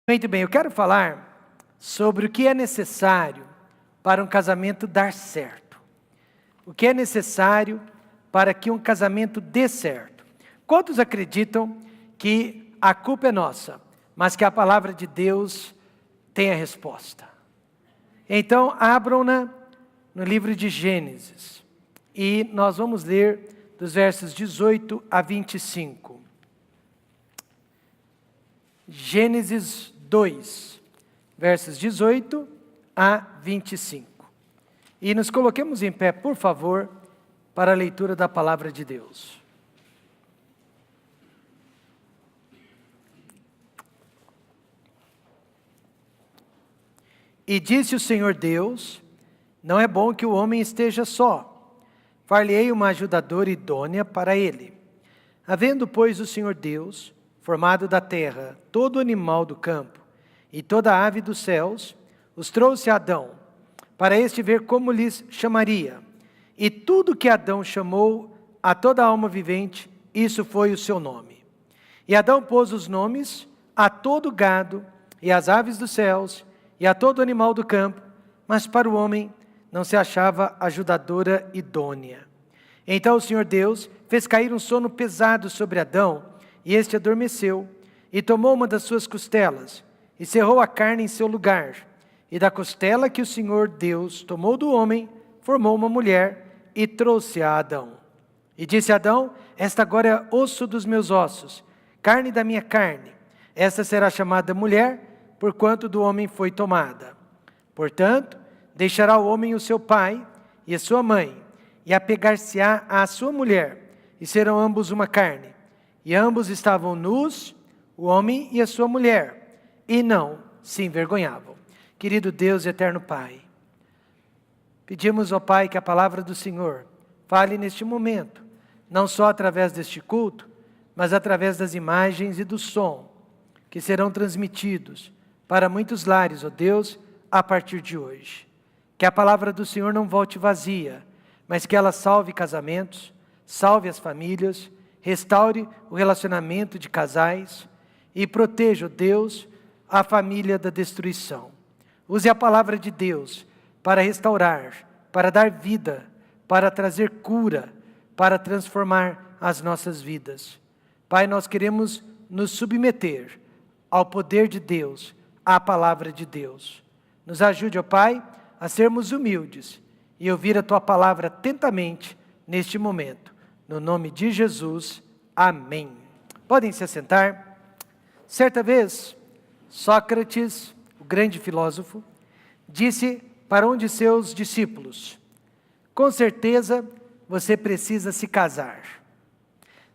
Muito bem, eu quero falar sobre o que é necessário para um casamento dar certo. O que é necessário para que um casamento dê certo. Quantos acreditam que a culpa é nossa, mas que a palavra de Deus tem a resposta? Então, abram-na no livro de Gênesis e nós vamos ler dos versos 18 a 25. Gênesis 2, versos 18 a 25. E nos coloquemos em pé, por favor, para a leitura da palavra de Deus. E disse o Senhor Deus: não é bom que o homem esteja só. Far-lhe-ei uma ajudadora idônea para ele. Havendo, pois, o Senhor Deus formado da terra todo animal do campo e toda ave dos céus, os trouxe a Adão, para este ver como lhes chamaria. E tudo que Adão chamou a toda alma vivente, isso foi o seu nome. E Adão pôs os nomes a todo gado e às aves dos céus e a todo animal do campo, mas para o homem não se achava ajudadora idônea. Então o Senhor Deus fez cair um sono pesado sobre Adão, e este adormeceu, e tomou uma das suas costelas, e cerrou a carne em seu lugar. E da costela que o Senhor Deus tomou do homem, formou uma mulher, e trouxe a Adão. E disse Adão: esta agora é osso dos meus ossos, carne da minha carne. Esta será chamada mulher, porquanto do homem foi tomada. Portanto, deixará o homem o seu pai e a sua mãe, e apegar-se-á à sua mulher, e serão ambos uma carne. E ambos estavam nus, o homem e a sua mulher, e não se envergonhavam. Querido Deus e eterno Pai, pedimos ao Pai que a palavra do Senhor fale neste momento, não só através deste culto, mas através das imagens e do som, que serão transmitidos para muitos lares, ó Deus, a partir de hoje. Que a palavra do Senhor não volte vazia, mas que ela salve casamentos, salve as famílias, restaure o relacionamento de casais e proteja, Deus, a família da destruição. Use a palavra de Deus para restaurar, para dar vida, para trazer cura, para transformar as nossas vidas. Pai, nós queremos nos submeter ao poder de Deus, à palavra de Deus. Nos ajude, ó Pai, a sermos humildes e ouvir a Tua palavra atentamente neste momento. No nome de Jesus, amém. Podem se assentar. Certa vez, Sócrates, o grande filósofo, disse para um de seus discípulos: com certeza você precisa se casar.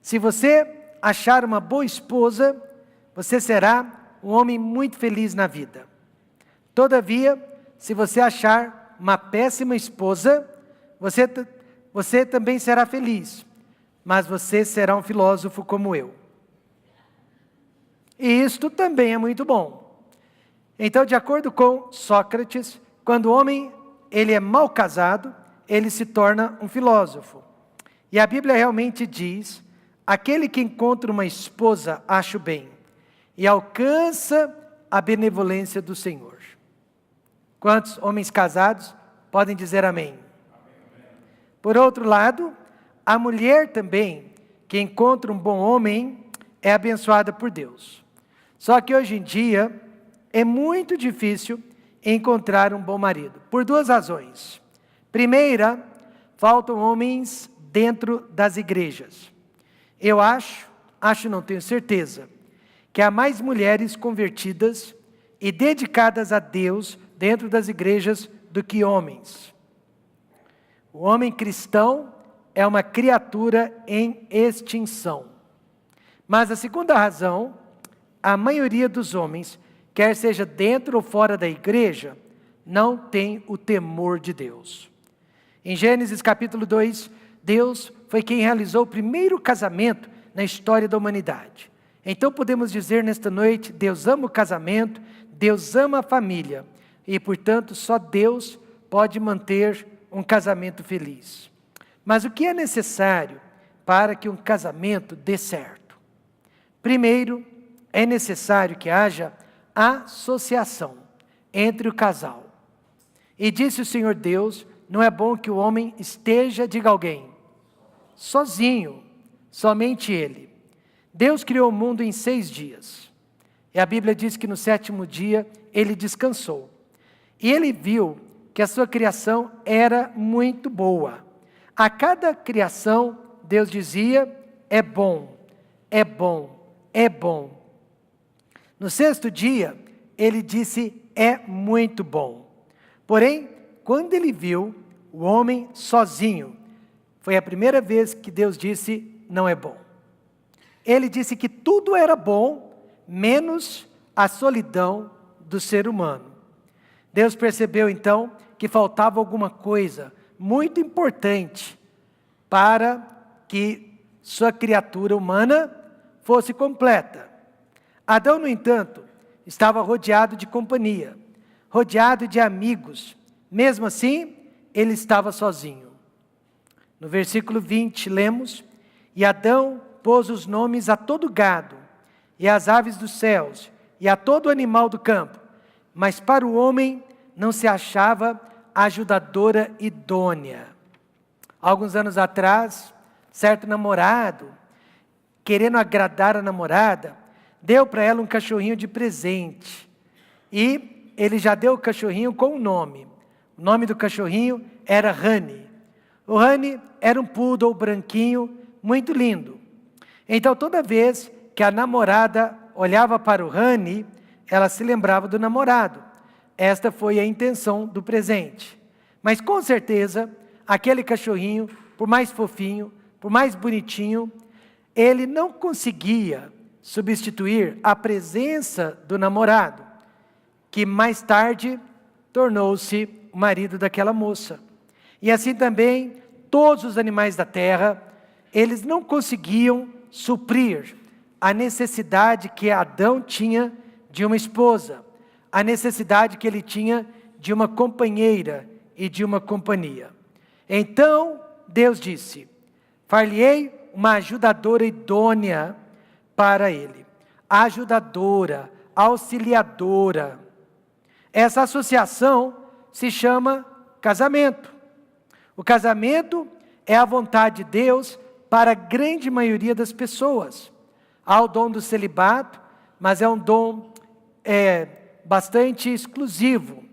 Se você achar uma boa esposa, você será um homem muito feliz na vida. Todavia, se você achar uma péssima esposa, você também será feliz, mas você será um filósofo como eu. E isto também é muito bom. Então, de acordo com Sócrates, quando o homem ele é mal casado, ele se torna um filósofo. E a Bíblia realmente diz: aquele que encontra uma esposa acha o bem, e alcança a benevolência do Senhor. Quantos homens casados podem dizer amém? Por outro lado, a mulher também, que encontra um bom homem, é abençoada por Deus. Só que hoje em dia, é muito difícil encontrar um bom marido, por duas razões. Primeira, faltam homens dentro das igrejas. Eu acho não tenho certeza, que há mais mulheres convertidas e dedicadas a Deus dentro das igrejas do que homens. O homem cristão é uma criatura em extinção. Mas a segunda razão, a maioria dos homens, quer seja dentro ou fora da igreja, não tem o temor de Deus. Em Gênesis capítulo 2, Deus foi quem realizou o primeiro casamento na história da humanidade. Então podemos dizer nesta noite: Deus ama o casamento, Deus ama a família, e portanto só Deus pode manter um casamento feliz. Mas o que é necessário para que um casamento dê certo? Primeiro, é necessário que haja associação entre o casal. E disse o Senhor Deus, não é bom que o homem esteja, diga alguém, sozinho, somente ele. Deus criou o mundo em 6 dias. E a Bíblia diz que no 7º dia ele descansou. E ele viu que a sua criação era muito boa. A cada criação, Deus dizia, é bom, é bom, é bom. No 6º dia, ele disse, é muito bom. Porém, quando ele viu o homem sozinho, foi a primeira vez que Deus disse, não é bom. Ele disse que tudo era bom, menos a solidão do ser humano. Deus percebeu então que faltava alguma coisa muito importante para que sua criatura humana fosse completa. Adão, no entanto, estava rodeado de companhia, rodeado de amigos. Mesmo assim, ele estava sozinho. No versículo 20, lemos, e Adão pôs os nomes a todo gado, e às aves dos céus, e a todo animal do campo. Mas para o homem não se achava ajudadora idônea. Alguns anos atrás, certo namorado, querendo agradar a namorada, deu para ela um cachorrinho de presente. E ele já deu o cachorrinho com um nome. O nome do cachorrinho era Honey. O Honey era um poodle branquinho, muito lindo. Então toda vez que a namorada olhava para o Honey, ela se lembrava do namorado. Esta foi a intenção do presente. Mas com certeza, aquele cachorrinho, por mais fofinho, por mais bonitinho, ele não conseguia substituir a presença do namorado, que mais tarde tornou-se o marido daquela moça. E assim também, todos os animais da terra, eles não conseguiam suprir a necessidade que Adão tinha de uma esposa, a necessidade que ele tinha de uma companheira e de uma companhia. Então, Deus disse, far-lhe-ei uma ajudadora idônea para ele. Ajudadora, auxiliadora. Essa associação se chama casamento. O casamento é a vontade de Deus para a grande maioria das pessoas. Há o dom do celibato, mas é um dom bastante exclusivo,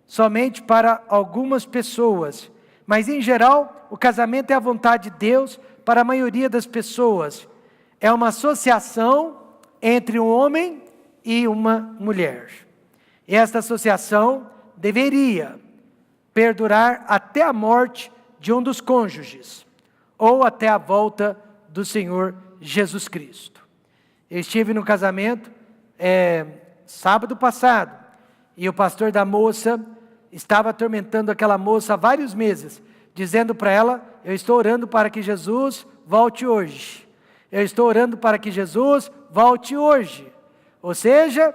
somente para algumas pessoas. Mas em geral, o casamento é a vontade de Deus para a maioria das pessoas. É uma associação entre um homem e uma mulher. E esta associação deveria perdurar até a morte de um dos cônjuges, ou até a volta do Senhor Jesus Cristo. Eu estive no casamento sábado passado, e o pastor da moça estava atormentando aquela moça há vários meses, dizendo para ela, eu estou orando para que Jesus volte hoje. Eu estou orando para que Jesus volte hoje. Ou seja,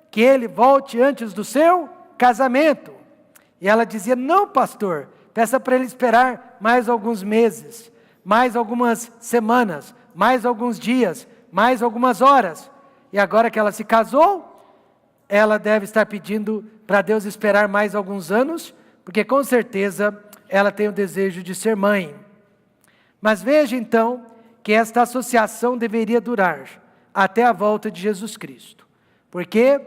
que ele volte antes do seu casamento. E ela dizia, não pastor, peça para ele esperar mais alguns meses, mais algumas semanas, mais alguns dias, mais algumas horas. E agora que ela se casou, ela deve estar pedindo para Deus esperar mais alguns anos, porque com certeza ela tem o desejo de ser mãe. Mas veja então que esta associação deveria durar até a volta de Jesus Cristo. Porque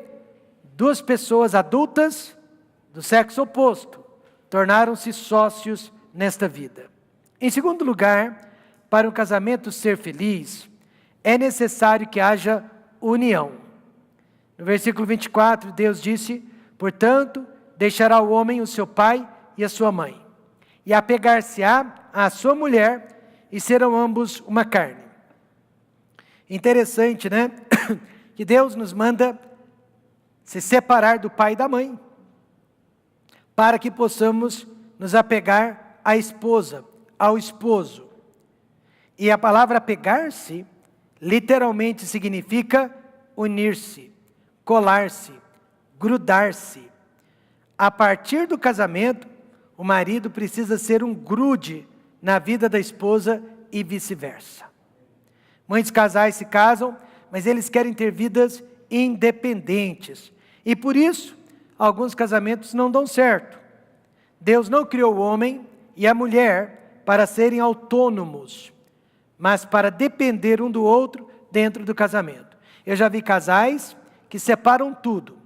duas pessoas adultas do sexo oposto tornaram-se sócios nesta vida. Em segundo lugar, para um casamento ser feliz, é necessário que haja união. No versículo 24, Deus disse, portanto, deixará o homem o seu pai e a sua mãe, e apegar-se-á à sua mulher, e serão ambos uma carne. Interessante, né? Que Deus nos manda se separar do pai e da mãe, para que possamos nos apegar à esposa, ao esposo. E a palavra apegar-se, literalmente significa unir-se, colar-se, grudar-se. A partir do casamento, o marido precisa ser um grude na vida da esposa e vice-versa. Muitos casais se casam, mas eles querem ter vidas independentes. E por isso, alguns casamentos não dão certo. Deus não criou o homem e a mulher para serem autônomos, mas para depender um do outro dentro do casamento. Eu já vi casais que separam tudo.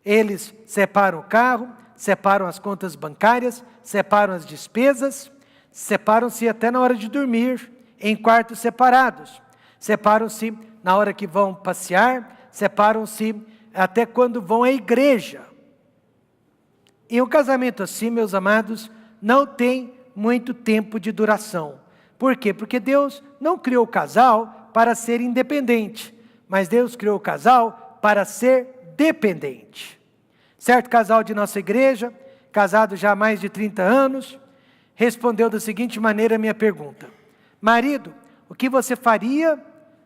Eles separam o carro, separam as contas bancárias, separam as despesas, separam-se até na hora de dormir, em quartos separados. Separam-se na hora que vão passear, separam-se até quando vão à igreja. E um casamento assim, meus amados, não tem muito tempo de duração. Por quê? Porque Deus não criou o casal para ser independente, mas Deus criou o casal para ser dependente. Certo casal de nossa igreja, casado já há mais de 30 anos, respondeu da seguinte maneira a minha pergunta: marido, o que você faria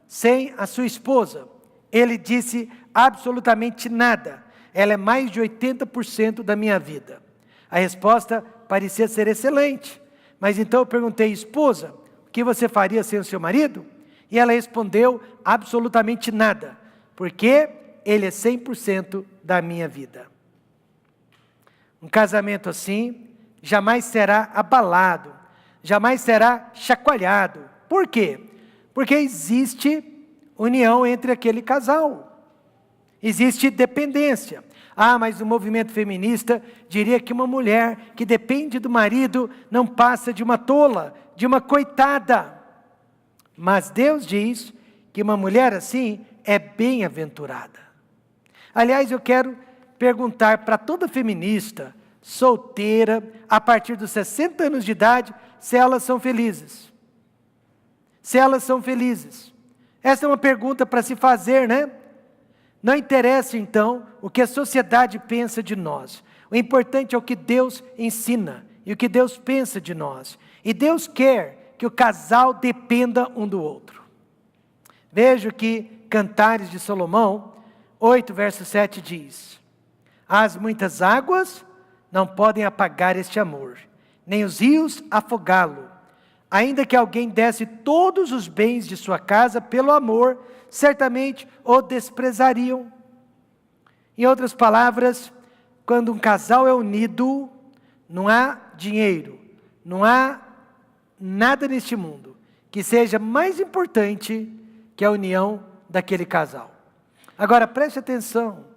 sem a sua esposa? Ele disse: absolutamente nada. Ela é mais de 80% da minha vida. A resposta parecia ser excelente. Mas então eu perguntei: esposa, o que você faria sem o seu marido? E ela respondeu: absolutamente nada, porque ele é 100% da minha vida. Um casamento assim jamais será abalado, jamais será chacoalhado. Por quê? Porque existe união entre aquele casal. Existe dependência. Ah, mas o movimento feminista diria que uma mulher que depende do marido não passa de uma tola, de uma coitada. Mas Deus diz que uma mulher assim é bem-aventurada. Aliás, eu quero perguntar para toda feminista, solteira, a partir dos 60 anos de idade, se elas são felizes. Se elas são felizes. Essa é uma pergunta para se fazer, né? Não interessa, então, o que a sociedade pensa de nós. O importante é o que Deus ensina e o que Deus pensa de nós. E Deus quer que o casal dependa um do outro. Veja que Cantares de Salomão, 8, verso 7 diz: as muitas águas não podem apagar este amor, nem os rios afogá-lo. Ainda que alguém desse todos os bens de sua casa pelo amor, certamente o desprezariam. Em outras palavras, quando um casal é unido, não há dinheiro, não há nada neste mundo que seja mais importante que a união daquele casal. Agora preste atenção,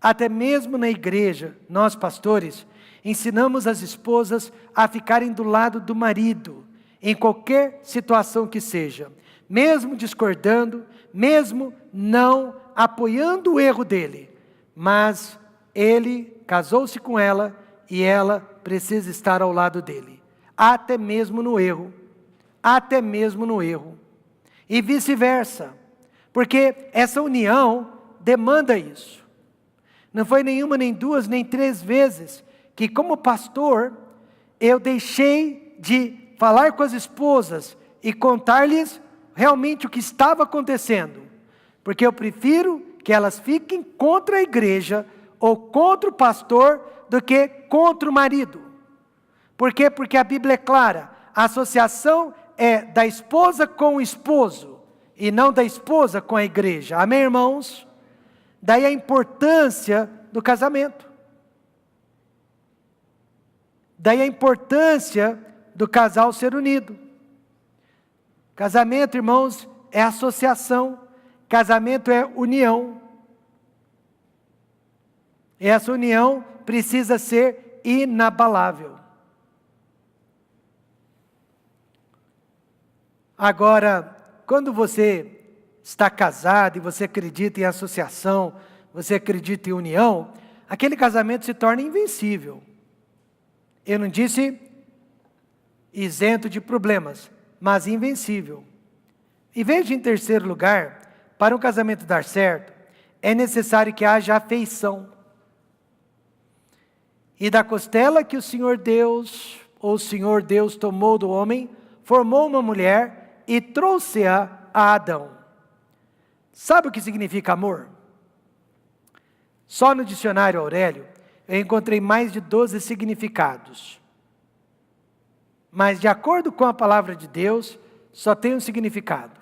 até mesmo na igreja, nós pastores, ensinamos as esposas a ficarem do lado do marido, em qualquer situação que seja, mesmo discordando, mesmo não apoiando o erro dele, mas ele casou-se com ela e ela precisa estar ao lado dele, até mesmo no erro, e vice-versa, porque essa união demanda isso. Não foi nenhuma, nem duas, nem três vezes que, como pastor, eu deixei de falar com as esposas e contar-lhes realmente o que estava acontecendo, porque eu prefiro que elas fiquem contra a igreja ou contra o pastor do que contra o marido. Por quê? Porque a Bíblia é clara, a associação é da esposa com o esposo e não da esposa com a igreja. Amém, irmãos? Daí a importância do casamento. Daí a importância do casal ser unido. Casamento, irmãos, é associação. Casamento é união. E essa união precisa ser inabalável. Agora, quando você está casado e você acredita em associação, você acredita em união, aquele casamento se torna invencível. Eu não disse isento de problemas, mas invencível. E veja, em terceiro lugar, para um casamento dar certo, é necessário que haja afeição. E da costela que o Senhor Deus tomou do homem, formou uma mulher e trouxe-a a Adão. Sabe o que significa amor? Só no dicionário Aurélio, eu encontrei mais de 12 significados. Mas de acordo com a palavra de Deus, só tem um significado.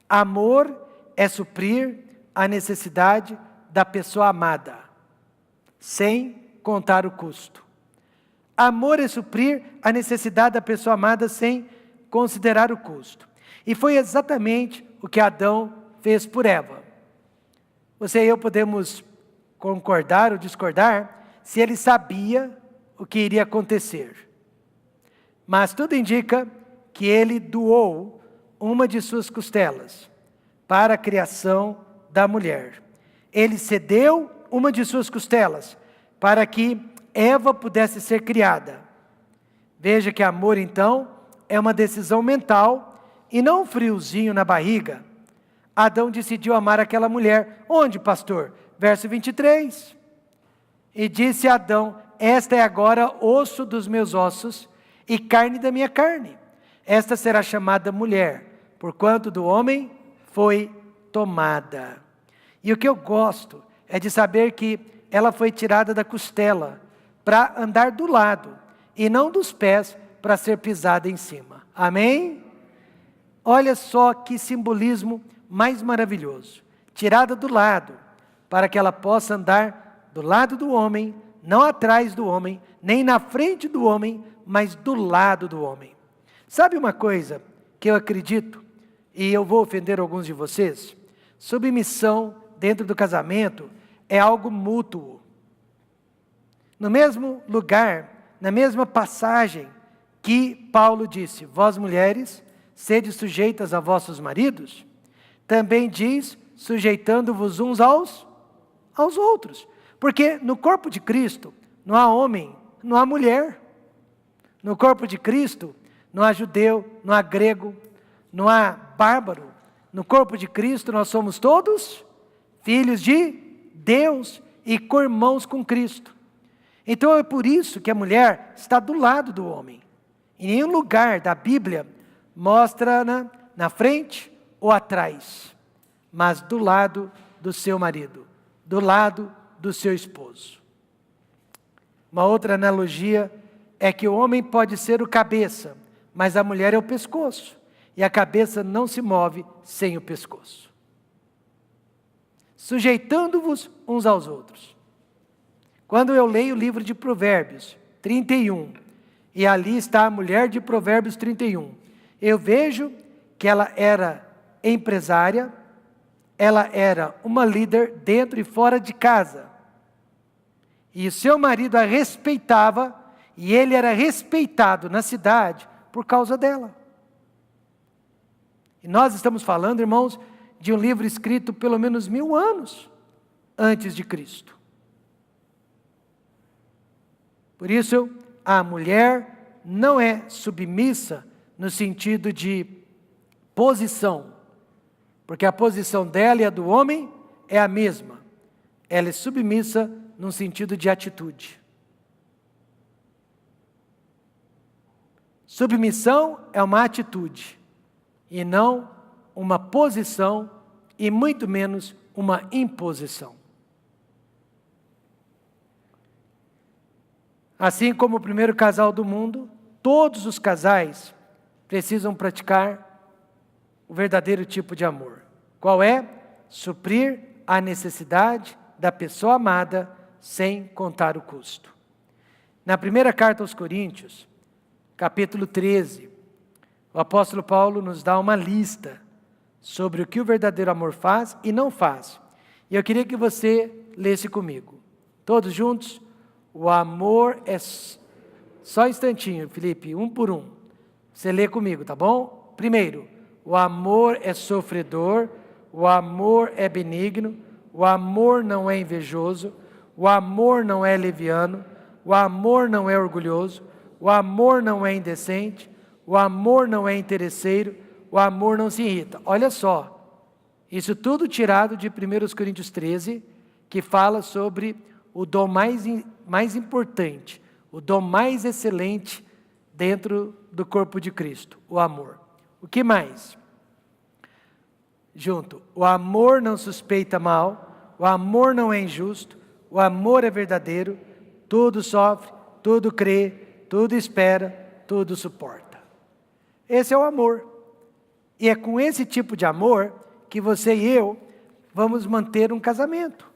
Amor é suprir a necessidade da pessoa amada. sem contar o custo. Amor é suprir a necessidade da pessoa amada sem considerar o custo. E foi exatamente o que Adão fez por Eva. Você e eu podemos concordar ou discordar se ele sabia o que iria acontecer. Mas tudo indica que ele doou uma de suas costelas para a criação da mulher. Ele cedeu uma de suas costelas para que Eva pudesse ser criada. Veja que amor, então, é uma decisão mental e não um friozinho na barriga. Adão decidiu amar aquela mulher. Onde, pastor? Verso 23. E disse a Adão: esta é agora osso dos meus ossos e carne da minha carne. Esta será chamada mulher, porquanto do homem foi tomada. E o que eu gosto é de saber que ela foi tirada da costela para andar do lado e não dos pés para ser pisada em cima. Amém? Olha só que simbolismo mais maravilhoso. Tirada do lado, para que ela possa andar do lado do homem, não atrás do homem, nem na frente do homem, mas do lado do homem. Sabe uma coisa que eu acredito, e eu vou ofender alguns de vocês? Submissão dentro do casamento é algo mútuo. No mesmo lugar, na mesma passagem que Paulo disse: vós mulheres, sede sujeitas a vossos maridos, também diz, sujeitando-vos uns aos outros. Porque no corpo de Cristo não há homem, não há mulher. No corpo de Cristo não há judeu, não há grego, não há bárbaro. No corpo de Cristo nós somos todos filhos de Deus e co-irmãos com Cristo. Então é por isso que a mulher está do lado do homem. Em nenhum lugar da Bíblia mostra na frente ou atrás, mas do lado do seu marido, do lado do seu esposo. Uma outra analogia é que o homem pode ser o cabeça, mas a mulher é o pescoço, e a cabeça não se move sem o pescoço. Sujeitando-vos uns aos outros. Quando eu leio o livro de Provérbios 31, e ali está a mulher de Provérbios 31, eu vejo que ela era empresária, ela era uma líder dentro e fora de casa. E o seu marido a respeitava, e ele era respeitado na cidade por causa dela. E nós estamos falando, irmãos, de um livro escrito pelo menos 1000 anos antes de Cristo. Por isso, a mulher não é submissa no sentido de posição, porque a posição dela e a do homem é a mesma. Ela é submissa no sentido de atitude. Submissão é uma atitude, e não uma posição, e muito menos uma imposição. Assim como o primeiro casal do mundo, todos os casais precisam praticar o verdadeiro tipo de amor. Qual é? Suprir a necessidade da pessoa amada sem contar o custo. Na primeira carta aos Coríntios, capítulo 13, o apóstolo Paulo nos dá uma lista sobre o que o verdadeiro amor faz e não faz. E eu queria que você lesse comigo. Todos juntos? O amor é... Só um instantinho, Felipe, um por um. Você lê comigo, tá bom? Primeiro, o amor é sofredor, o amor é benigno, o amor não é invejoso, o amor não é leviano, o amor não é orgulhoso, o amor não é indecente, o amor não é interesseiro, o amor não se irrita. Olha só, isso tudo tirado de 1 Coríntios 13, que fala sobre o dom mais importante, o dom mais excelente dentro do corpo de Cristo, o amor. O que mais? Junto, o amor não suspeita mal, o amor não é injusto, o amor é verdadeiro, tudo sofre, tudo crê, tudo espera, tudo suporta. Esse é o amor. E é com esse tipo de amor que você e eu vamos manter um casamento.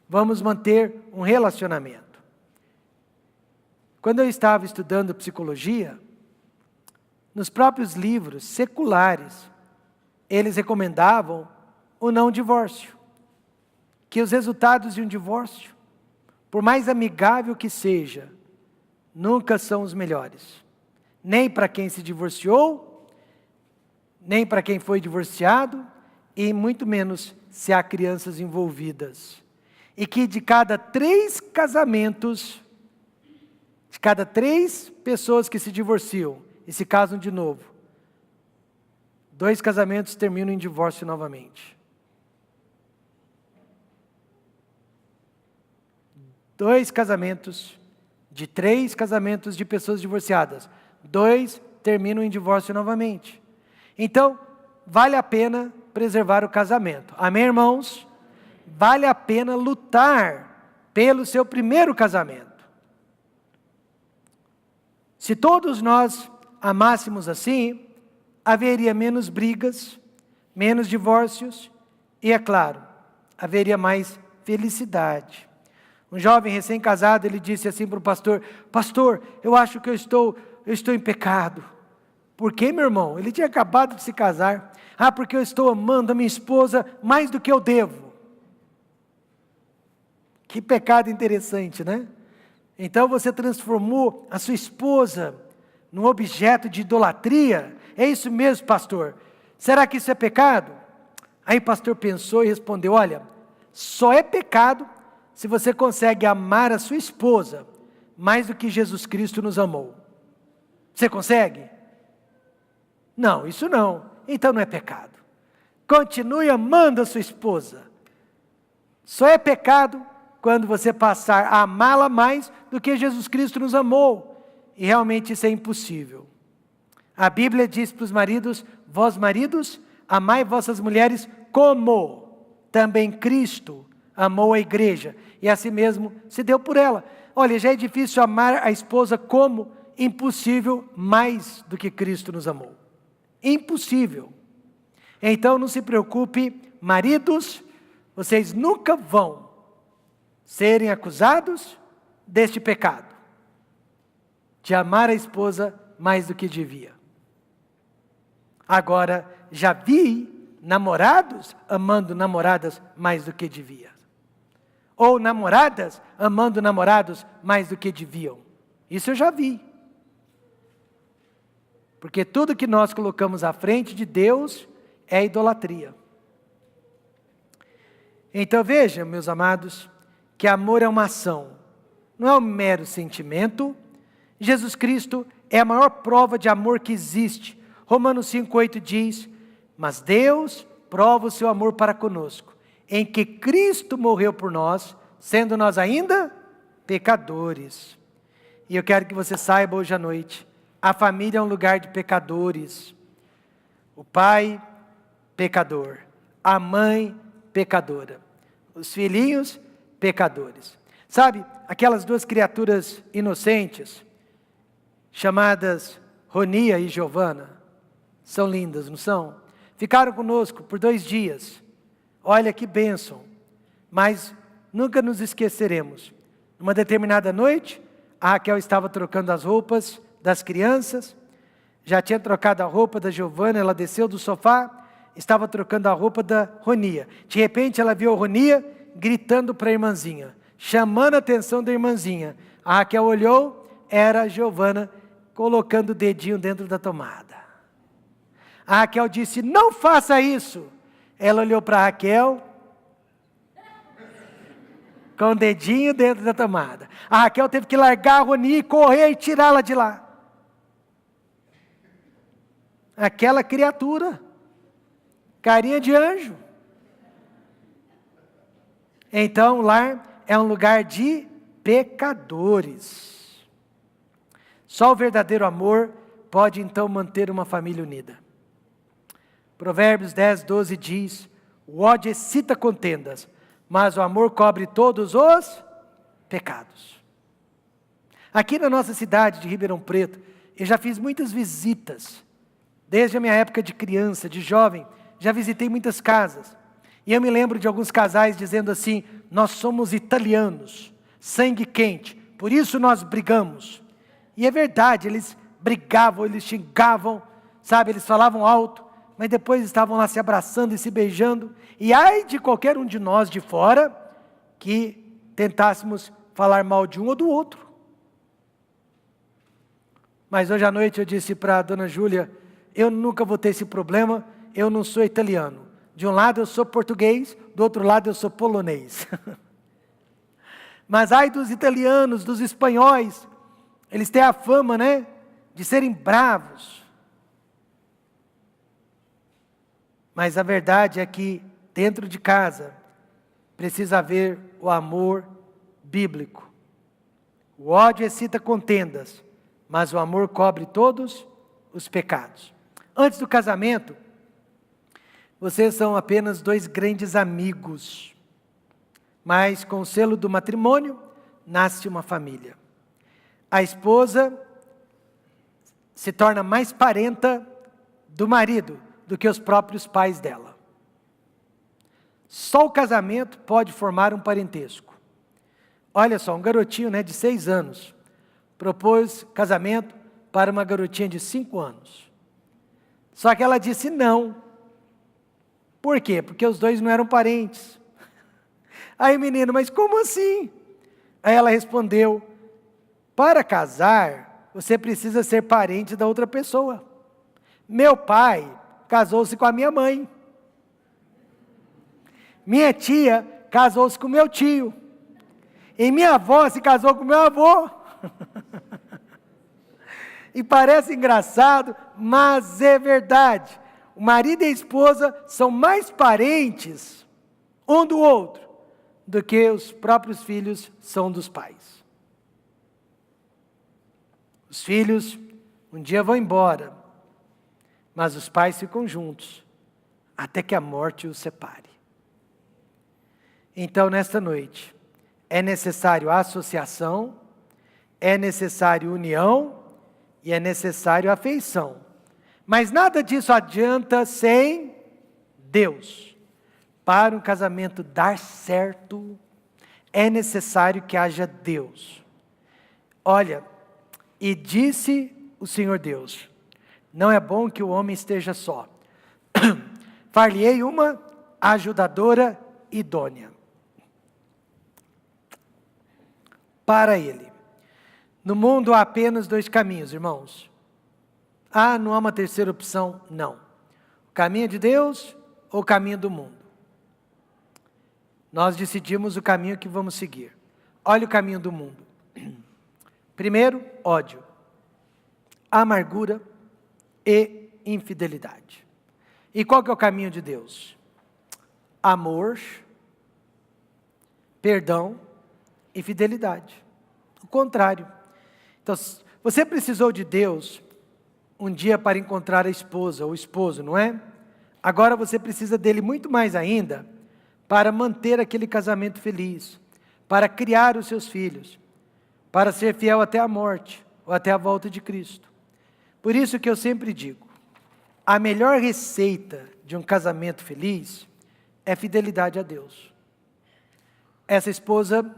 vamos manter um relacionamento. Quando eu estava estudando psicologia, nos próprios livros seculares, eles recomendavam o não divórcio. Que os resultados de um divórcio, por mais amigável que seja, nunca são os melhores. Nem para quem se divorciou, nem para quem foi divorciado, e muito menos se há crianças envolvidas. E que de cada 3 casamentos, de cada 3 pessoas que se divorciam e se casam de novo, 2 casamentos terminam em divórcio novamente. 2 casamentos, de 3 casamentos de pessoas divorciadas, 2 terminam em divórcio novamente. Então, vale a pena preservar o casamento. Amém, irmãos? Vale a pena lutar pelo seu primeiro casamento. Se todos nós amássemos assim, haveria menos brigas, menos divórcios e, é claro, haveria mais felicidade. Um jovem recém-casado, ele disse assim para o pastor: pastor, eu acho que eu estou em pecado. Por quê, meu irmão? Ele tinha acabado de se casar. Ah, porque eu estou amando a minha esposa mais do que eu devo. Que pecado interessante, né? Então você transformou a sua esposa num objeto de idolatria? É isso mesmo, pastor? Será que isso é pecado? Aí o pastor pensou e respondeu: olha, só é pecado se você consegue amar a sua esposa mais do que Jesus Cristo nos amou. Você consegue? Não, isso não. Então não é pecado. Continue amando a sua esposa. Só é pecado quando você passar a amá-la mais do que Jesus Cristo nos amou. E realmente isso é impossível. A Bíblia diz para os maridos: vós maridos, amai vossas mulheres como também Cristo amou a igreja, e assim mesmo se deu por ela. Olha, já é difícil amar a esposa como, impossível mais do que Cristo nos amou. Impossível. Então não se preocupe, maridos, vocês nunca vão serem acusados deste pecado, de amar a esposa mais do que devia. Agora, já vi namorados amando namoradas mais do que devia. Ou namoradas amando namorados mais do que deviam. Isso eu já vi. Porque tudo que nós colocamos à frente de Deus é idolatria. Então vejam, meus amados, que amor é uma ação, não é um mero sentimento. Jesus Cristo é a maior prova de amor que existe. Romanos 5,8 diz: mas Deus prova o seu amor para conosco, em que Cristo morreu por nós, sendo nós ainda pecadores. E eu quero que você saiba hoje à noite, a família é um lugar de pecadores. O pai, pecador. A mãe, pecadora. Os filhinhos, pecadores. Sabe, aquelas 2 criaturas inocentes, chamadas Ronia e Giovana, são lindas, não são? Ficaram conosco por 2 dias. Olha que bênção. Mas nunca nos esqueceremos. Numa determinada noite, a Raquel estava trocando as roupas das crianças. Já tinha trocado a roupa da Giovana, ela desceu do sofá, estava trocando a roupa da Ronia. De repente ela viu a Ronia gritando para a irmãzinha, chamando a atenção da irmãzinha. A Raquel olhou, era a Giovana colocando o dedinho dentro da tomada. A Raquel disse: não faça isso. Ela olhou para a Raquel, com o dedinho dentro da tomada. A Raquel teve que largar a Ronia e correr e tirá-la de lá. Aquela criatura, carinha de anjo. Então o lar é um lugar de pecadores. Só o verdadeiro amor pode então manter uma família unida. Provérbios 10:12 diz: o ódio excita contendas, mas o amor cobre todos os pecados. Aqui na nossa cidade de Ribeirão Preto, eu já fiz muitas visitas. Desde a minha época de criança, de jovem, já visitei muitas casas. E eu me lembro de alguns casais dizendo assim: nós somos italianos, sangue quente, por isso nós brigamos. E é verdade, eles brigavam, eles xingavam, sabe, eles falavam alto, mas depois estavam lá se abraçando e se beijando. E ai de qualquer um de nós de fora, que tentássemos falar mal de um ou do outro. Mas hoje à noite eu disse para a dona Júlia, eu nunca vou ter esse problema, eu não sou italiano. De um lado eu sou português, do outro lado eu sou polonês. Mas ai dos italianos, dos espanhóis, eles têm a fama, né, de serem bravos. Mas a verdade é que dentro de casa precisa haver o amor bíblico. O ódio excita contendas, mas o amor cobre todos os pecados. Antes do casamento, vocês são apenas dois grandes amigos, mas com o selo do matrimônio, nasce uma família. A esposa se torna mais parenta do marido do que os próprios pais dela. Só o casamento pode formar um parentesco. Olha só, um garotinho, né, de 6 anos, propôs casamento para uma garotinha de 5 anos. Só que ela disse não. Por quê? Porque os dois não eram parentes. Aí, menino, mas como assim? Aí ela respondeu, para casar, você precisa ser parente da outra pessoa. Meu pai casou-se com a minha mãe. Minha tia casou-se com meu tio. E minha avó se casou com meu avô. E parece engraçado, mas é verdade. O marido e a esposa são mais parentes um do outro do que os próprios filhos são dos pais. Os filhos um dia vão embora, mas os pais ficam juntos até que a morte os separe. Então, nesta noite, é necessário associação, é necessário união e é necessário afeição. Mas nada disso adianta sem Deus. Para um casamento dar certo, é necessário que haja Deus. Olha, e disse o Senhor Deus, não é bom que o homem esteja só. Far-lhe-ei uma ajudadora idônea para ele. No mundo há apenas 2 caminhos, irmãos. Não há uma terceira opção? Não. O caminho de Deus ou o caminho do mundo? Nós decidimos o caminho que vamos seguir. Olha o caminho do mundo. Primeiro, ódio, amargura e infidelidade. E qual que é o caminho de Deus? Amor, perdão e fidelidade. O contrário. Então, você precisou de Deus um dia para encontrar a esposa ou o esposo, não é? Agora você precisa dele muito mais ainda para manter aquele casamento feliz, para criar os seus filhos, para ser fiel até a morte ou até a volta de Cristo. Por isso que eu sempre digo, a melhor receita de um casamento feliz é fidelidade a Deus. Essa esposa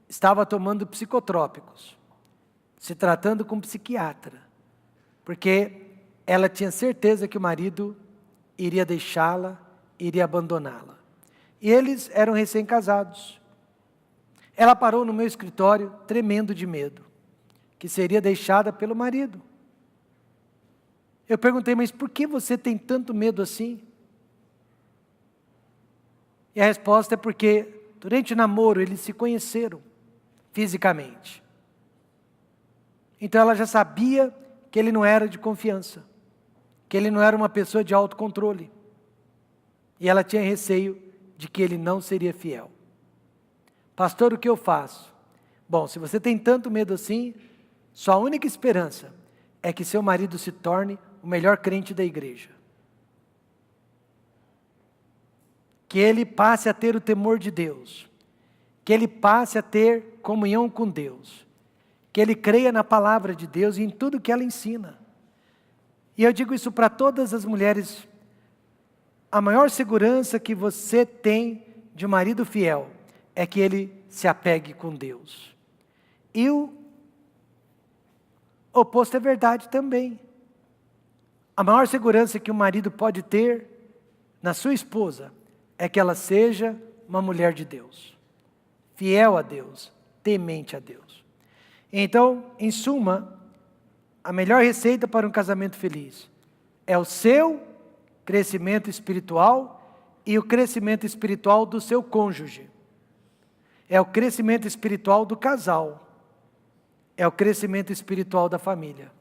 estava tomando psicotrópicos, se tratando com um psiquiatra, porque ela tinha certeza que o marido iria deixá-la, iria abandoná-la. E eles eram recém-casados. Ela parou no meu escritório, tremendo de medo, que seria deixada pelo marido. Eu perguntei, mas por que você tem tanto medo assim? E a resposta é porque, durante o namoro, eles se conheceram fisicamente. Então ela já sabia que ele não era de confiança, que ele não era uma pessoa de autocontrole. E ela tinha receio de que ele não seria fiel. Pastor, o que eu faço? Bom, se você tem tanto medo assim, sua única esperança é que seu marido se torne o melhor crente da igreja. Que ele passe a ter o temor de Deus. Que ele passe a ter comunhão com Deus. Que ele creia na palavra de Deus e em tudo que ela ensina. E eu digo isso para todas as mulheres. A maior segurança que você tem de um marido fiel é que ele se apegue com Deus. E o oposto é verdade também. A maior segurança que um marido pode ter na sua esposa é que ela seja uma mulher de Deus, fiel a Deus, temente a Deus. Então, em suma, a melhor receita para um casamento feliz é o seu crescimento espiritual e o crescimento espiritual do seu cônjuge. É o crescimento espiritual do casal. É o crescimento espiritual da família.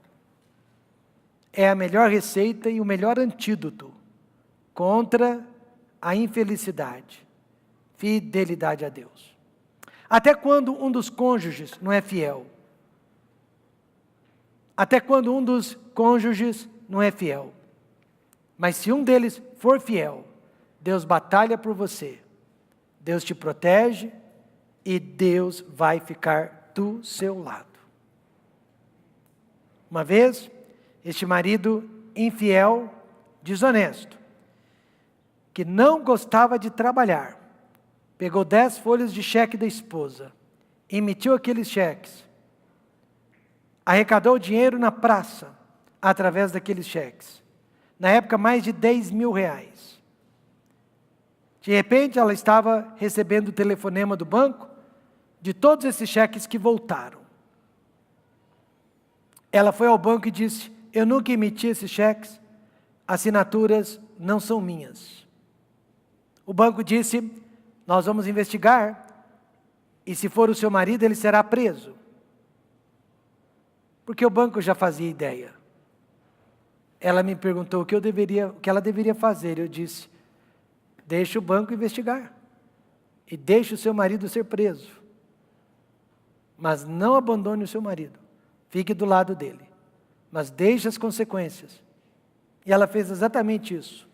É a melhor receita e o melhor antídoto contra a infelicidade. Fidelidade a Deus. Até quando um dos cônjuges não é fiel? Até quando um dos cônjuges não é fiel? Mas se um deles for fiel, Deus batalha por você. Deus te protege e Deus vai ficar do seu lado. Uma vez, este marido infiel, desonesto, que não gostava de trabalhar, pegou 10 folhas de cheque da esposa, emitiu aqueles cheques, arrecadou dinheiro na praça, através daqueles cheques. Na época, mais de 10 mil reais. De repente, ela estava recebendo o telefonema do banco, de todos esses cheques que voltaram. Ela foi ao banco e disse: eu nunca emiti esses cheques, assinaturas não são minhas. O banco disse: nós vamos investigar, e se for o seu marido, ele será preso. Porque o banco já fazia ideia. Ela me perguntou o que ela deveria fazer. Eu disse: deixe o banco investigar, e deixe o seu marido ser preso. Mas não abandone o seu marido, fique do lado dele, mas deixe as consequências. E ela fez exatamente isso.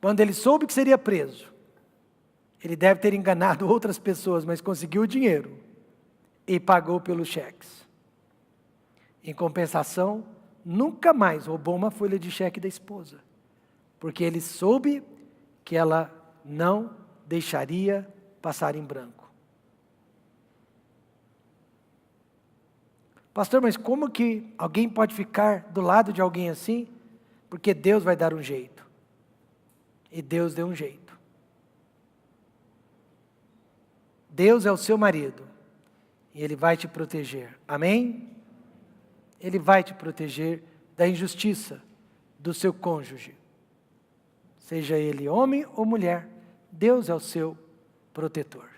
Quando ele soube que seria preso, ele deve ter enganado outras pessoas, mas conseguiu o dinheiro e pagou pelos cheques. Em compensação, nunca mais roubou uma folha de cheque da esposa, porque ele soube que ela não deixaria passar em branco. Pastor, mas como que alguém pode ficar do lado de alguém assim? Porque Deus vai dar um jeito. E Deus deu um jeito. Deus é o seu marido. E Ele vai te proteger. Amém? Ele vai te proteger da injustiça do seu cônjuge. Seja ele homem ou mulher, Deus é o seu protetor.